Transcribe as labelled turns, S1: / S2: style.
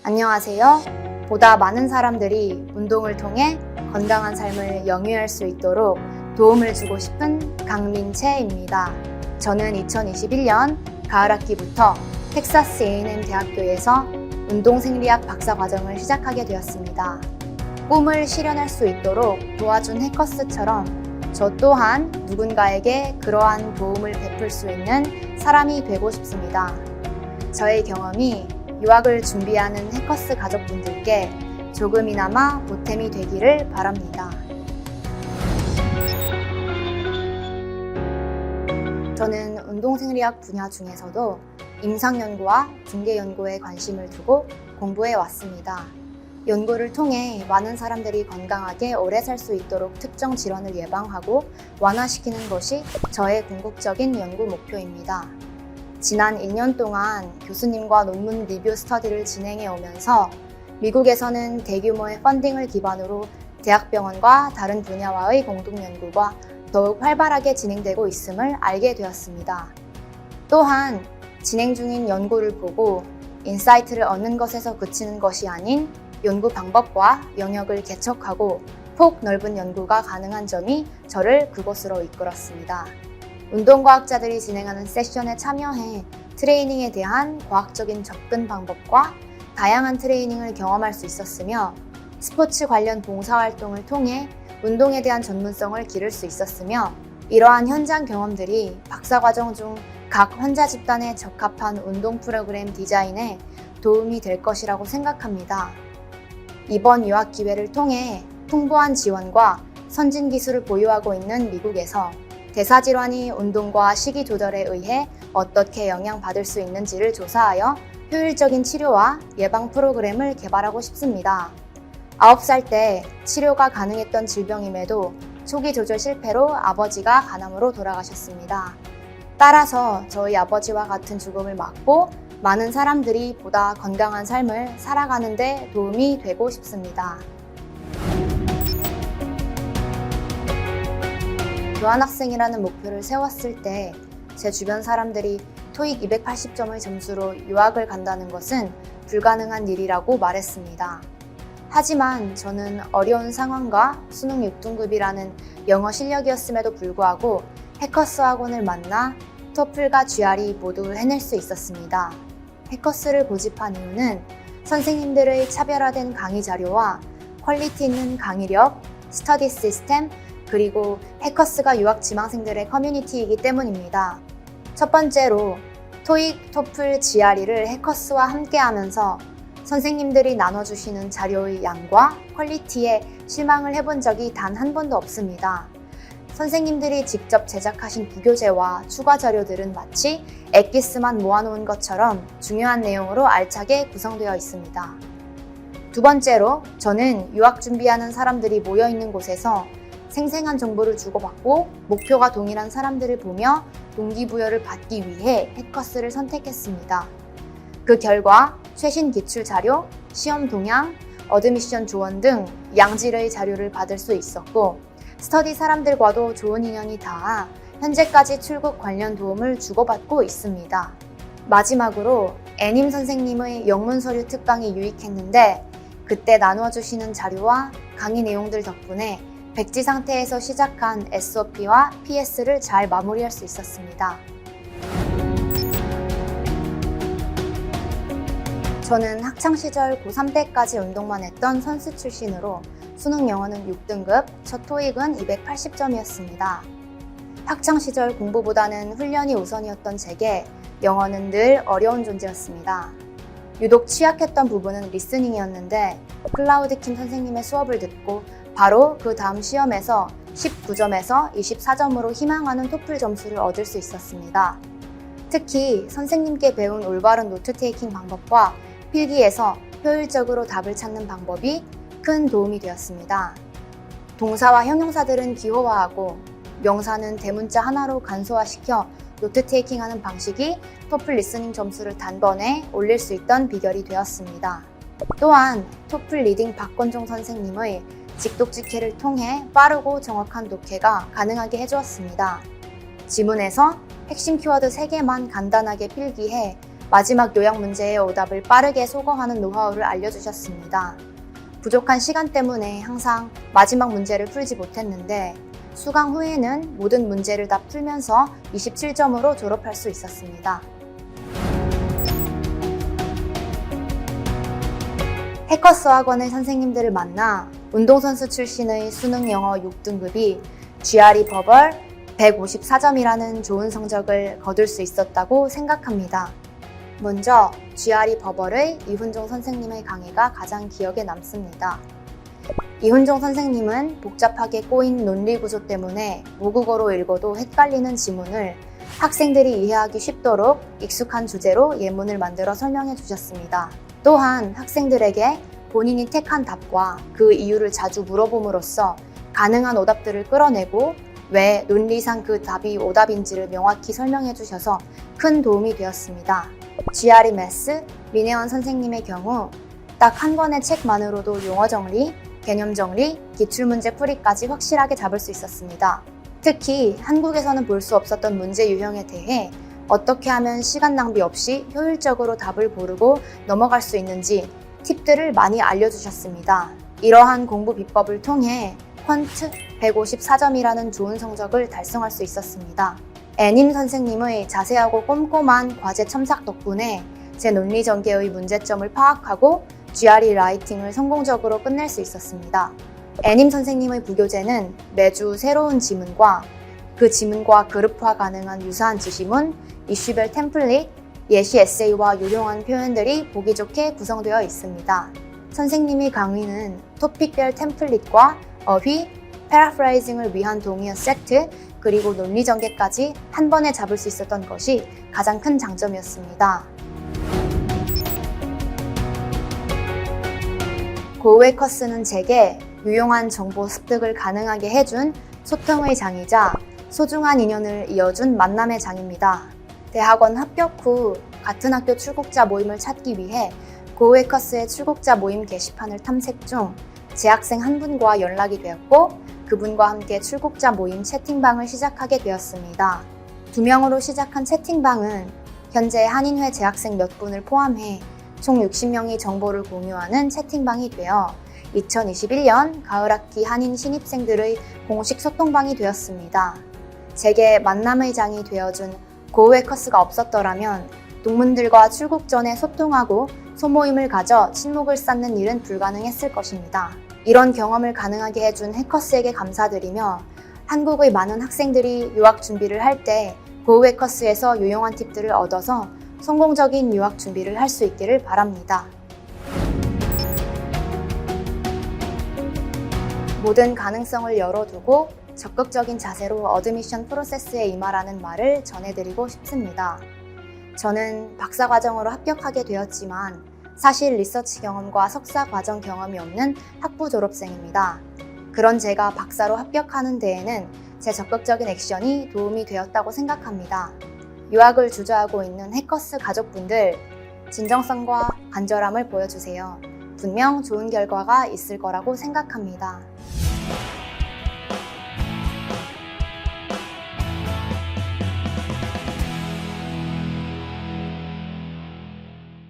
S1: 안녕하세요. 보다 많은 사람들이 운동을 통해 건강한 삶을 영위할 수 있도록 도움을 주고 싶은 강민채입니다. 저는 2021년 가을 학기부터 텍사스 A&M 대학교에서 운동생리학 박사과정을 시작하게 되었습니다. 꿈을 실현할 수 있도록 도와준 해커스처럼 저 또한 누군가에게 그러한 도움을 베풀 수 있는 사람이 되고 싶습니다. 저의 경험이 유학을 준비하는 해커스 가족분들께 조금이나마 보탬이 되기를 바랍니다. 저는 운동생리학 분야 중에서도 임상연구와 중개연구에 관심을 두고 공부해 왔습니다. 연구를 통해 많은 사람들이 건강하게 오래 살 수 있도록 특정 질환을 예방하고 완화시키는 것이 저의 궁극적인 연구 목표입니다. 지난 1년 동안 교수님과 논문 리뷰 스터디를 진행해 오면서 미국에서는 대규모의 펀딩을 기반으로 대학병원과 다른 분야와의 공동연구가 더욱 활발하게 진행되고 있음을 알게 되었습니다. 또한 진행 중인 연구를 보고 인사이트를 얻는 것에서 그치는 것이 아닌 연구 방법과 영역을 개척하고 폭 넓은 연구가 가능한 점이 저를 그곳으로 이끌었습니다. 운동과학자들이 진행하는 세션에 참여해 트레이닝에 대한 과학적인 접근 방법과 다양한 트레이닝을 경험할 수 있었으며 스포츠 관련 봉사활동을 통해 운동에 대한 전문성을 기를 수 있었으며 이러한 현장 경험들이 박사과정 중 각 환자 집단에 적합한 운동 프로그램 디자인에 도움이 될 것이라고 생각합니다. 이번 유학 기회를 통해 풍부한 지원과 선진 기술을 보유하고 있는 미국에서 대사질환이 운동과 식이 조절에 의해 어떻게 영향받을 수 있는지를 조사하여 효율적인 치료와 예방 프로그램을 개발하고 싶습니다. 9살 때 치료가 가능했던 질병임에도 초기 조절 실패로 아버지가 간암으로 돌아가셨습니다. 따라서 저희 아버지와 같은 죽음을 막고 많은 사람들이 보다 건강한 삶을 살아가는 데 도움이 되고 싶습니다. 교환학생이라는 목표를 세웠을 때 제 주변 사람들이 토익 280점의 점수로 유학을 간다는 것은 불가능한 일이라고 말했습니다. 하지만 저는 어려운 상황과 수능 6등급이라는 영어 실력이었음에도 불구하고 해커스 학원을 만나 토플과 GRE 모두 해낼 수 있었습니다. 해커스를 고집한 이유는 선생님들의 차별화된 강의 자료와 퀄리티 있는 강의력, 스터디 시스템, 그리고 해커스가 유학 지망생들의 커뮤니티이기 때문입니다. 첫 번째로 토익, 토플, GRE를 해커스와 함께 하면서 선생님들이 나눠주시는 자료의 양과 퀄리티에 실망을 해본 적이 단 한 번도 없습니다. 선생님들이 직접 제작하신 부교재와 추가 자료들은 마치 엑기스만 모아놓은 것처럼 중요한 내용으로 알차게 구성되어 있습니다. 두 번째로 저는 유학 준비하는 사람들이 모여있는 곳에서 생생한 정보를 주고받고 목표가 동일한 사람들을 보며 동기부여를 받기 위해 해커스를 선택했습니다. 그 결과 최신 기출 자료, 시험 동향, 어드미션 조언 등 양질의 자료를 받을 수 있었고 스터디 사람들과도 좋은 인연이 닿아 현재까지 출국 관련 도움을 주고받고 있습니다. 마지막으로 애님 선생님의 영문 서류 특강이 유익했는데 그때 나누어주시는 자료와 강의 내용들 덕분에 백지 상태에서 시작한 SOP와 PS를 잘 마무리할 수 있었습니다. 저는 학창시절 고3 때까지 운동만 했던 선수 출신으로 수능 영어는 6등급, 첫 토익은 280점이었습니다. 학창시절 공부보다는 훈련이 우선이었던 제게 영어는 늘 어려운 존재였습니다. 유독 취약했던 부분은 리스닝이었는데 클라우드 킴 선생님의 수업을 듣고 바로 그 다음 시험에서 19점에서 24점으로 희망하는 토플 점수를 얻을 수 있었습니다. 특히 선생님께 배운 올바른 노트 테이킹 방법과 필기에서 효율적으로 답을 찾는 방법이 큰 도움이 되었습니다. 동사와 형용사들은 기호화하고 명사는 대문자 하나로 간소화시켜 노트 테이킹하는 방식이 토플 리스닝 점수를 단번에 올릴 수 있던 비결이 되었습니다. 또한 토플 리딩 박건종 선생님의 직독직해를 통해 빠르고 정확한 독해가 가능하게 해주었습니다. 지문에서 핵심 키워드 3개만 간단하게 필기해 마지막 요약 문제의 오답을 빠르게 소거하는 노하우를 알려주셨습니다. 부족한 시간 때문에 항상 마지막 문제를 풀지 못했는데 수강 후에는 모든 문제를 다 풀면서 27점으로 졸업할 수 있었습니다. 해커스 학원의 선생님들을 만나 운동선수 출신의 수능 영어 6등급이 GRE 버벌 154점이라는 좋은 성적을 거둘 수 있었다고 생각합니다. 먼저 GRE 버벌의 이훈종 선생님의 강의가 가장 기억에 남습니다. 이훈종 선생님은 복잡하게 꼬인 논리 구조 때문에 모국어로 읽어도 헷갈리는 지문을 학생들이 이해하기 쉽도록 익숙한 주제로 예문을 만들어 설명해 주셨습니다. 또한 학생들에게 본인이 택한 답과 그 이유를 자주 물어봄으로써 가능한 오답들을 끌어내고 왜 논리상 그 답이 오답인지를 명확히 설명해 주셔서 큰 도움이 되었습니다. GRE 매스 민혜원 선생님의 경우 딱 한 권의 책만으로도 용어 정리, 개념 정리, 기출문제 풀이까지 확실하게 잡을 수 있었습니다. 특히 한국에서는 볼 수 없었던 문제 유형에 대해 어떻게 하면 시간 낭비 없이 효율적으로 답을 고르고 넘어갈 수 있는지 팁들을 많이 알려주셨습니다. 이러한 공부 비법을 통해 퀀트 154점이라는 좋은 성적을 달성할 수 있었습니다. 애님 선생님의 자세하고 꼼꼼한 과제 첨삭 덕분에 제 논리 전개의 문제점을 파악하고 GRE 라이팅을 성공적으로 끝낼 수 있었습니다. 애님 선생님의 부교재는 매주 새로운 지문과 그 지문과 그룹화 가능한 유사한 지시문, 이슈별 템플릿, 예시 에세이와 유용한 표현들이 보기 좋게 구성되어 있습니다. 선생님의 강의는 토픽별 템플릿과 어휘, 패러프레이징을 위한 동의어 세트, 그리고 논리 전개까지 한 번에 잡을 수 있었던 것이 가장 큰 장점이었습니다. 고우의 커스는 제게 유용한 정보 습득을 가능하게 해준 소통의 장이자 소중한 인연을 이어준 만남의 장입니다. 대학원 합격 후 같은 학교 출국자 모임을 찾기 위해 고우의 커스의 출국자 모임 게시판을 탐색 중 재학생 한 분과 연락이 되었고 그분과 함께 출국자 모임 채팅방을 시작하게 되었습니다. 2명으로 시작한 채팅방은 현재 한인회 재학생 몇 분을 포함해 총 60명이 정보를 공유하는 채팅방이 되어 2021년 가을학기 한인 신입생들의 공식 소통방이 되었습니다. 제게 만남의 장이 되어준 고우의 커스가 없었더라면 동문들과 출국 전에 소통하고 소모임을 가져 친목을 쌓는 일은 불가능했을 것입니다. 이런 경험을 가능하게 해준 해커스에게 감사드리며 한국의 많은 학생들이 유학 준비를 할 때 고우의 커스에서 유용한 팁들을 얻어서 성공적인 유학 준비를 할 수 있기를 바랍니다. 모든 가능성을 열어두고 적극적인 자세로 어드미션 프로세스에 임하라는 말을 전해드리고 싶습니다. 저는 박사과정으로 합격하게 되었지만 사실 리서치 경험과 석사 과정 경험이 없는 학부 졸업생입니다. 그런 제가 박사로 합격하는 데에는 제 적극적인 액션이 도움이 되었다고 생각합니다. 유학을 주저하고 있는 해커스 가족분들, 진정성과 간절함을 보여주세요. 분명 좋은 결과가 있을 거라고 생각합니다.